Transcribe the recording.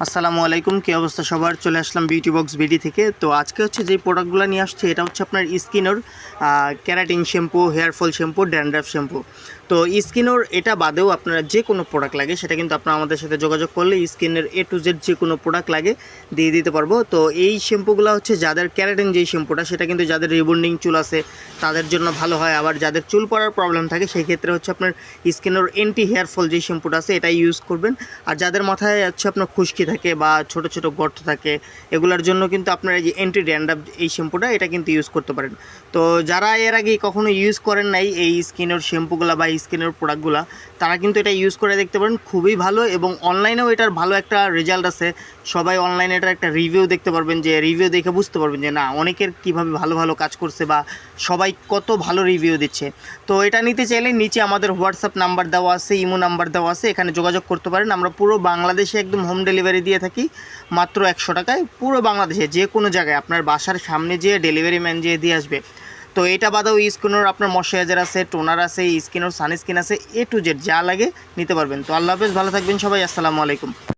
আসসালামু আলাইকুম, কী অবস্থা সবার? চলে আসলাম বিউটি বক্স বিডি থেকে। তো আজকে হচ্ছে যে প্রোডাক্টগুলো নিয়ে আসছে এটা হচ্ছে আপনার স্কিনোর keratin shampoo, hair fall shampoo, dandruff shampoo. তো স্কিনোর এটা বাদেও আপনারা যে কোনো প্রোডাক্ট লাগে সেটা কিন্তু আপনারা আমাদের সাথে যোগাযোগ করলে স্কিনের এ টু জেড যে কোনো প্রোডাক্ট লাগে দিয়ে দিতে পারবো। তো এই শ্যাম্পুগুলো হচ্ছে যাদের ক্যারাটিন যেই শ্যাম্পুটা সেটা কিন্তু যাদের রিবন্ডিং চুল আছে তাদের জন্য ভালো হয়। আবার যাদের চুল পড়ার প্রবলেম থাকে সেই ক্ষেত্রে হচ্ছে আপনার স্কিনোর অ্যান্টি হেয়ার ফল যে শ্যাম্পুটা আছে এটাই ইউজ করবেন। আর যাদের মাথায় হচ্ছে আপনার খুশকি থাকে বা ছোট ছোট গর্ত থাকে এগুলোর জন্য কিন্তু আপনারা যে অ্যান্টি ড্যান্ড্রাফ এই শ্যাম্পুটা এটা কিন্তু ইউজ করতে পারেন। তো যারা এর আগে কখনো ইউজ করেন নাই এই স্কিনের শ্যাম্পুগুলো বা স্কিনের প্রোডাক্টগুলো তারা কিন্তু এটা ইউজ করে দেখতে পারেন, খুবই ভালো। এবং অনলাইনেও এটার ভালো একটা রেজাল্ট আছে। সবাই অনলাইনে এটার একটা রিভিউ দেখতে পারবেন, যে রিভিউ দেখে বুঝতে পারবেন যে না অনেকের কীভাবে ভালো ভালো কাজ করছে বা সবাই কত ভালো রিভিউ দিচ্ছে। তো এটা নিতে চাইলে নিচে আমাদের হোয়াটসঅ্যাপ নাম্বার দেওয়া আছে, ইমো নাম্বার দেওয়া আছে, এখানে যোগাযোগ করতে পারেন। আমরা পুরো বাংলাদেশে একদম হোম ডেলিভারি দিয়ে থাকি মাত্র 100 টাকায়। পুরো বাংলাদেশে যে কোনো জায়গায় আপনার বাসার সামনে যেয়ে ডেলিভারি ম্যান যেয়ে দিয়ে আসবে। তো এটা বাদেও স্কিনোর আপনার ময়শ্চারাইজার আছে, টোনার আছে, স্কিনোর সানস্ক্রিন আছে, এ টু জেড যা লাগে নিতে পারবেন। তো আল্লাহ হাফেজ, ভালো থাকবেন সবাই, আসসালামু আলাইকুম।